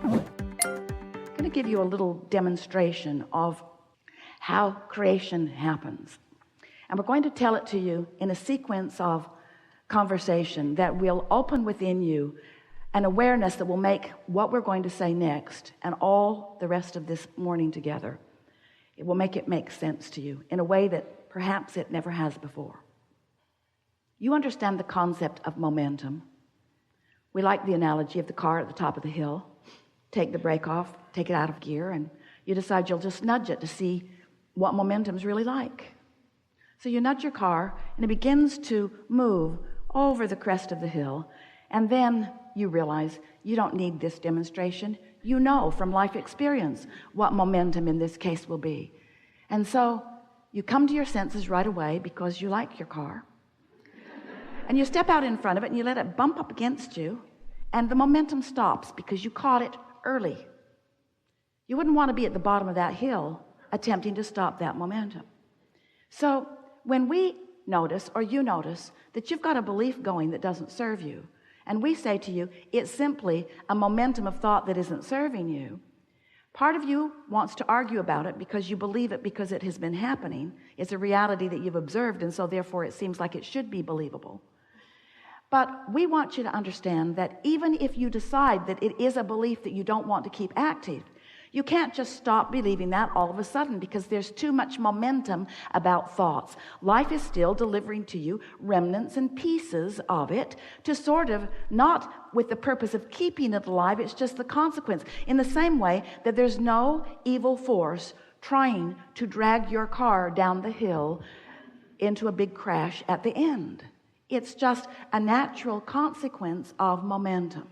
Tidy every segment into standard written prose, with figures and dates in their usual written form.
I'm going to give you a little demonstration of how creation happens. And we're going to tell it to you in a sequence of conversation that will open within you an awareness that will make what we're going to say next and all the rest of this morning together, it will make it make sense to you in a way that perhaps it never has before. You understand the concept of momentum. We like the analogy of the car at the top of the hill. Take the brake off, take it out of gear, and you decide you'll just nudge it to see what momentum's really like. So you nudge your car, and it begins to move over the crest of the hill, and then you realize you don't need this demonstration. You know from life experience what momentum in this case will be. And so you come to your senses right away because you like your car. And you step out in front of it and you let it bump up against you, and the momentum stops because you caught it early. You wouldn't want to be at the bottom of that hill attempting to stop that momentum. So when we notice, or you notice, that you've got a belief going that doesn't serve you, and we say to you, it's simply a momentum of thought that isn't serving you, part of you wants to argue about it because you believe it because it has been happening. It's a reality that you've observed, and so therefore it seems like it should be believable. But we want you to understand that even if you decide that it is a belief that you don't want to keep active, you can't just stop believing that all of a sudden because there's too much momentum about thoughts. Life is still delivering to you remnants and pieces of it to sort of, not with the purpose of keeping it alive, it's just the consequence. In the same way that there's no evil force trying to drag your car down the hill into a big crash at the end. It's just a natural consequence of momentum.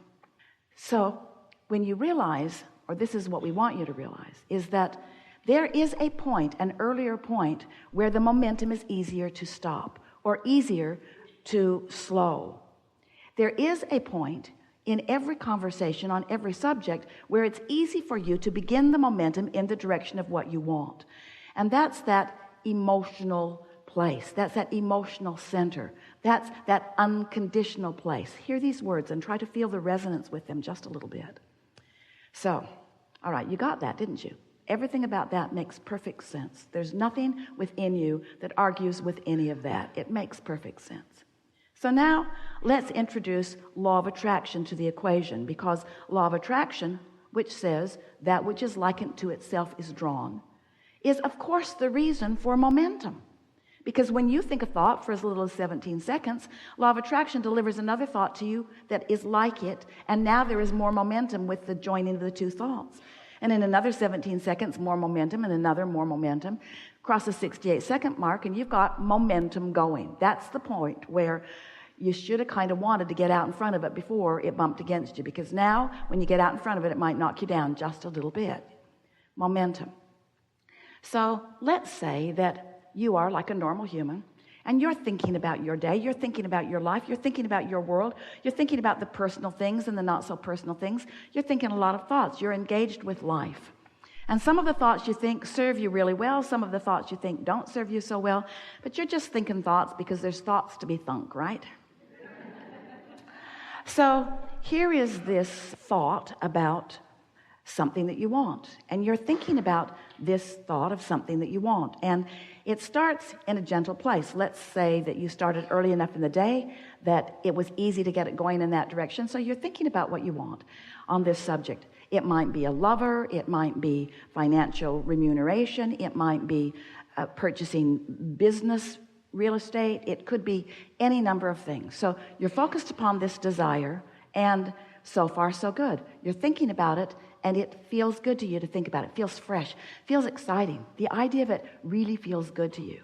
So when you realize, or this is what we want you to realize, is that there is a point, an earlier point, where the momentum is easier to stop or easier to slow. There is a point in every conversation on every subject where it's easy for you to begin the momentum in the direction of what you want. And that's that emotional place. That's that emotional center. That's that unconditional place. Hear these words and try to feel the resonance with them just a little bit. So, all right, you got that, didn't you? Everything about that makes perfect sense. There's nothing within you that argues with any of that. It makes perfect sense. So now let's introduce law of attraction to the equation, because law of attraction, which says that which is likened to itself is drawn, is of course the reason for momentum. Because when you think a thought for as little as 17 seconds, law of attraction delivers another thought to you that is like it, and now there is more momentum with the joining of the two thoughts. And in another 17 seconds, more momentum, and another more momentum. Cross the 68-second mark, and you've got momentum going. That's the point where you should have kind of wanted to get out in front of it before it bumped against you, because now, when you get out in front of it, it might knock you down just a little bit. Momentum. So let's say that you are like a normal human, and you're thinking about your day, you're thinking about your life, you're thinking about your world, you're thinking about the personal things and the not so personal things. You're thinking a lot of thoughts. You're engaged with life. And some of the thoughts you think serve you really well, some of the thoughts you think don't serve you so well, but you're just thinking thoughts because there's thoughts to be thunk, right? So here is this thought about something that you want, and you're thinking about this thought of something that you want, and it starts in a gentle place. Let's say that you started early enough in the day that it was easy to get it going in that direction, so you're thinking about what you want on this subject. It might be a lover, it might be financial remuneration, it might be purchasing business real estate, it could be any number of things. So you're focused upon this desire, and so far so good. You're thinking about it, and it feels good to you to think about it. It feels fresh, feels exciting. The idea of it really feels good to you.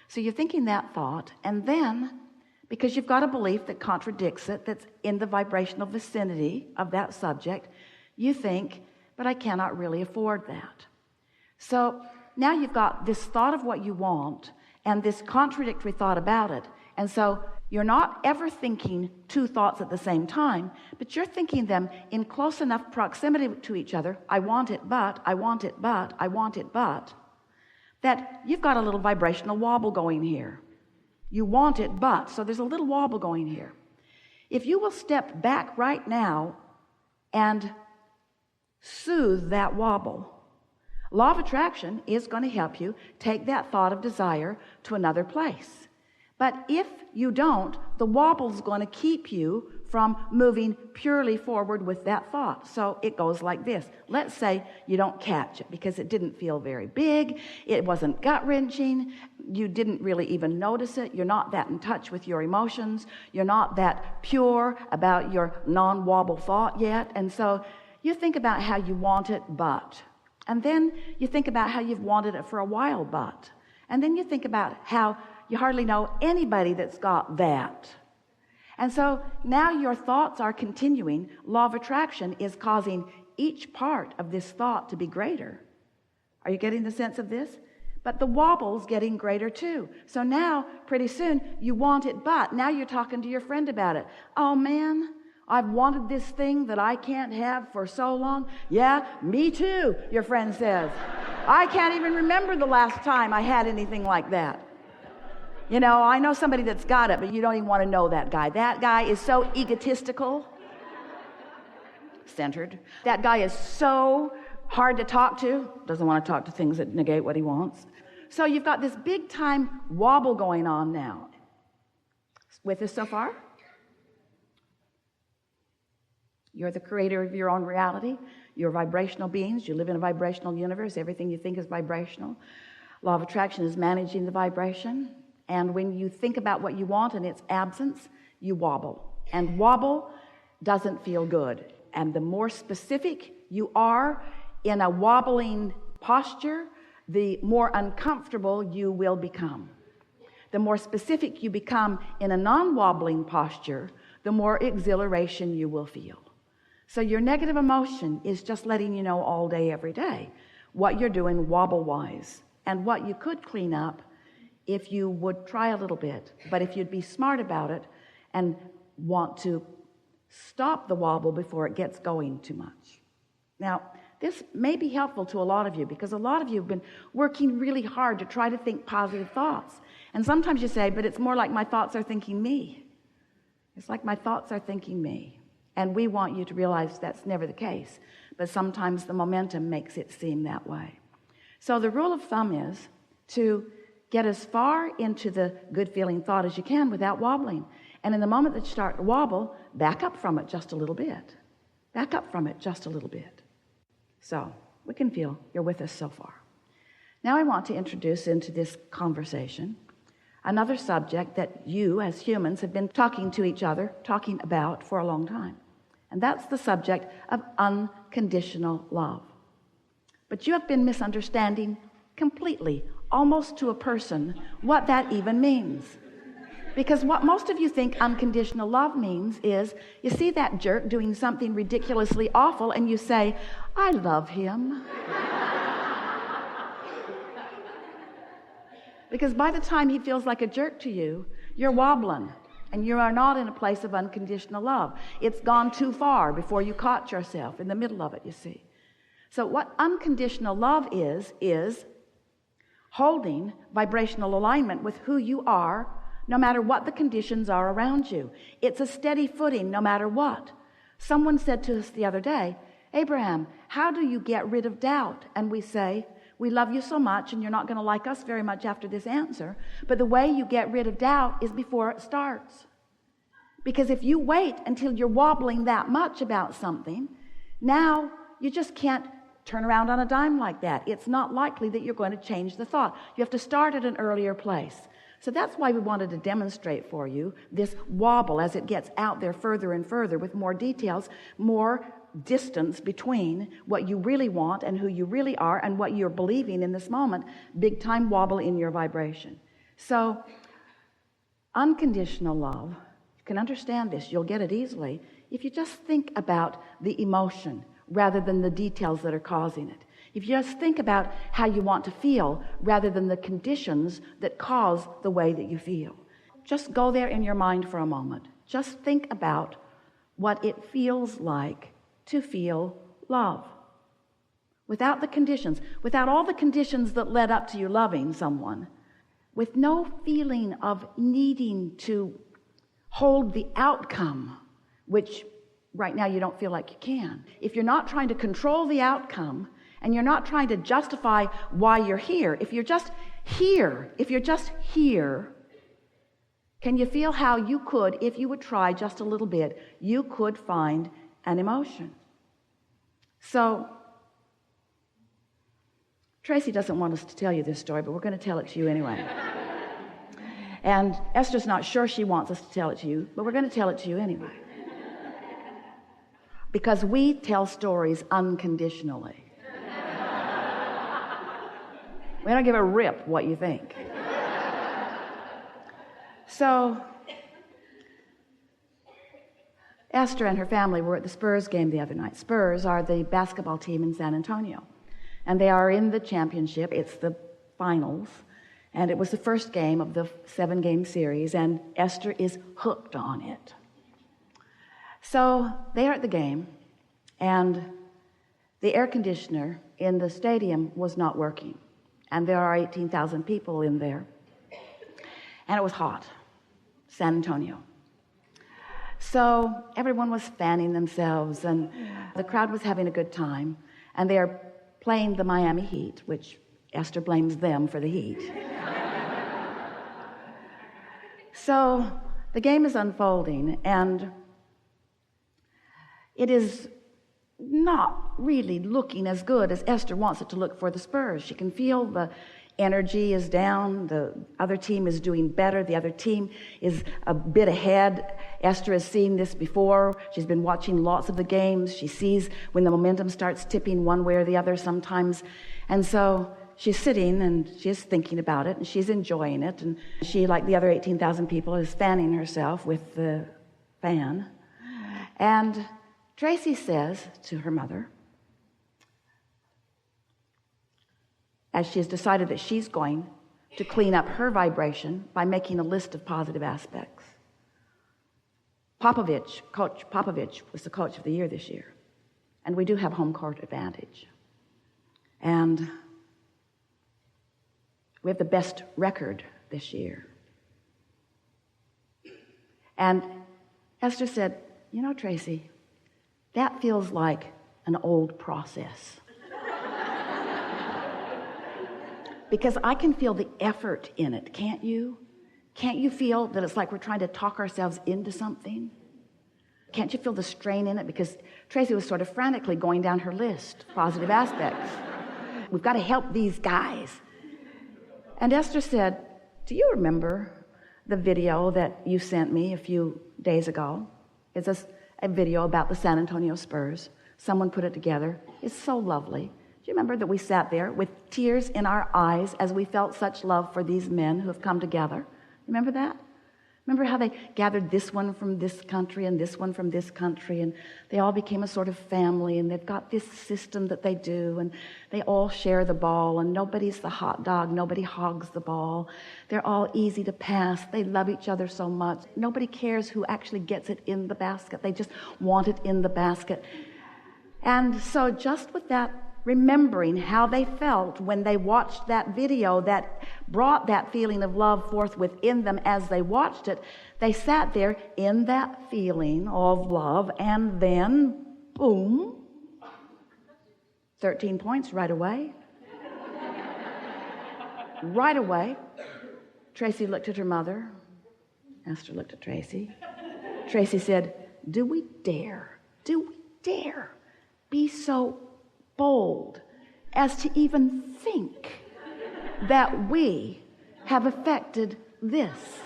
So you're thinking that thought, and then, because you've got a belief that contradicts it, that's in the vibrational vicinity of that subject, you think, but I cannot really afford that. So now you've got this thought of what you want and this contradictory thought about it. And so you're not ever thinking two thoughts at the same time, but you're thinking them in close enough proximity to each other. I want it, but, I want it, but, I want it, but, that you've got a little vibrational wobble going here. You want it, but, so there's a little wobble going here. If you will step back right now and soothe that wobble. Law of attraction is going to help you take that thought of desire to another place. But if you don't, the wobble's going to keep you from moving purely forward with that thought. So it goes like this. Let's say you don't catch it because it didn't feel very big. It wasn't gut-wrenching. You didn't really even notice it. You're not that in touch with your emotions. You're not that pure about your non-wobble thought yet. And so you think about how you want it, but. And then you think about how you've wanted it for a while, but. And then you think about how you hardly know anybody that's got that. And so now your thoughts are continuing. Law of attraction is causing each part of this thought to be greater. Are you getting the sense of this? But the wobble's getting greater too. So now, pretty soon, you want it, but now you're talking to your friend about it. Oh man, I've wanted this thing that I can't have for so long. Yeah, me too, your friend says. I can't even remember the last time I had anything like that. You know, I know somebody that's got it, but you don't even want to know that guy. That guy is so egotistical, centered. That guy is so hard to talk to, doesn't want to talk to things that negate what he wants. So you've got this big time wobble going on now. With us so far? You're the creator of your own reality. You're vibrational beings. You live in a vibrational universe. Everything you think is vibrational. Law of attraction is managing the vibration. And when you think about what you want in its absence, you wobble. And wobble doesn't feel good. And the more specific you are in a wobbling posture, the more uncomfortable you will become. The more specific you become in a non-wobbling posture, the more exhilaration you will feel. So your negative emotion is just letting you know all day, every day, what you're doing wobble-wise and what you could clean up if you would try a little bit. But if you'd be smart about it and want to stop the wobble before it gets going too much. Now, this may be helpful to a lot of you because a lot of you have been working really hard to try to think positive thoughts. And sometimes you say, but it's more like my thoughts are thinking me. It's like my thoughts are thinking me. And we want you to realize that's never the case. But sometimes the momentum makes it seem that way. So the rule of thumb is to get as far into the good feeling thought as you can without wobbling. And in the moment that you start to wobble, back up from it just a little bit. Back up from it just a little bit. So we can feel you're with us so far. Now I want to introduce into this conversation another subject that you as humans have been talking to each other, talking about for a long time. And that's the subject of unconditional love. But you have been misunderstanding completely, almost to a person, what that even means. Because what most of you think unconditional love means is you see that jerk doing something ridiculously awful and you say, I love him. Because by the time he feels like a jerk to you, you're wobbling and you are not in a place of unconditional love. It's gone too far before you caught yourself in the middle of it, you see. So what unconditional love is holding vibrational alignment with who you are, no matter what the conditions are around you. It's a steady footing no matter what. Someone said to us the other day, Abraham, how do you get rid of doubt? And we say, we love you so much and you're not going to like us very much after this answer. But the way you get rid of doubt is before it starts. Because if you wait until you're wobbling that much about something, now you just can't turn around on a dime like that. It's not likely that you're going to change the thought. You have to start at an earlier place. So that's why we wanted to demonstrate for you this wobble as it gets out there further and further with more details, more distance between what you really want and who you really are and what you're believing in this moment. Big time wobble in your vibration. So unconditional love, you can understand this, you'll get it easily if you just think about the emotion rather than the details that are causing it. If you just think about how you want to feel rather than the conditions that cause the way that you feel. Just go there in your mind for a moment. Just think about what it feels like to feel love. Without the conditions, without all the conditions that led up to you loving someone, with no feeling of needing to hold the outcome, which right now you don't feel like you can. If you're not trying to control the outcome and you're not trying to justify why you're here, if you're just here, can you feel how you could, if you would try just a little bit, you could find an emotion? So Tracy doesn't want us to tell you this story, but we're going to tell it to you anyway. And Esther's not sure she wants us to tell it to you, but we're going to tell it to you anyway. Because we tell stories unconditionally. We don't give a rip what you think. So Esther and her family were at the Spurs game the other night. Spurs are the basketball team in San Antonio. And they are in the championship. It's the finals. And it was the first game of the 7-game series, and Esther is hooked on it. So they are at the game, and the air conditioner in the stadium was not working. And there are 18,000 people in there. And it was hot, San Antonio. So everyone was fanning themselves, and the crowd was having a good time. And they are playing the Miami Heat, which Esther blames them for the heat. So the game is unfolding, and it is not really looking as good as Esther wants it to look for the Spurs. She can feel the energy is down. The other team is doing better. The other team is a bit ahead. Esther has seen this before. She's been watching lots of the games. She sees when the momentum starts tipping one way or the other sometimes. And so she's sitting and she's thinking about it and she's enjoying it. And she, like the other 18,000 people, is fanning herself with the fan. And Tracy says to her mother, as she has decided that she's going to clean up her vibration by making a list of positive aspects. Coach Popovich was the coach of the year this year. And we do have home court advantage. And we have the best record this year. And Esther said, you know, Tracy, that feels like an old process. Because I can feel the effort in it, can't you? Can't you feel that it's like we're trying to talk ourselves into something? Can't you feel the strain in it? Because Tracy was sort of frantically going down her list, positive aspects. We've got to help these guys. And Esther said, do you remember the video that you sent me a few days ago? It's a video about the San Antonio Spurs. Someone put it together. It's so lovely. Do you remember that we sat there with tears in our eyes as we felt such love for these men who have come together? Remember that? Remember how they gathered this one from this country and this one from this country, and they all became a sort of family, and they've got this system that they do, and they all share the ball, and nobody's the hot dog, nobody hogs the ball. They're all easy to pass. They love each other so much. Nobody cares who actually gets it in the basket. They just want it in the basket. And so just with that, remembering how they felt when they watched that video that brought that feeling of love forth within them as they watched it, they sat there in that feeling of love, and then, boom, 13 points right away. Right away. Tracy looked at her mother. Esther looked at Tracy. Tracy said, do we dare be so bold as to even think that we have affected this?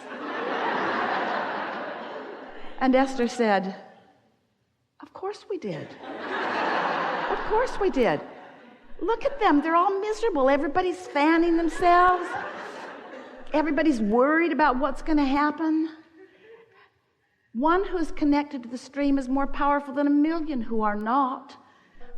And Esther said, of course we did. Of course we did. Look at them. They're all miserable. Everybody's fanning themselves. Everybody's worried about what's going to happen. One who's connected to the stream is more powerful than a million who are not.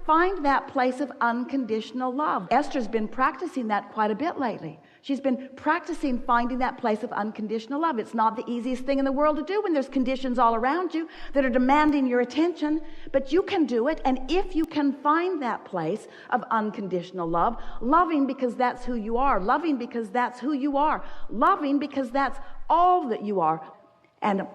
Find that place of unconditional love. Esther's been practicing that quite a bit lately. She's been practicing finding that place of unconditional love. It's not the easiest thing in the world to do when there's conditions all around you that are demanding your attention, but you can do it. And if you can find that place of unconditional love, loving because that's who you are, loving because that's who you are, loving because that's all that you are. And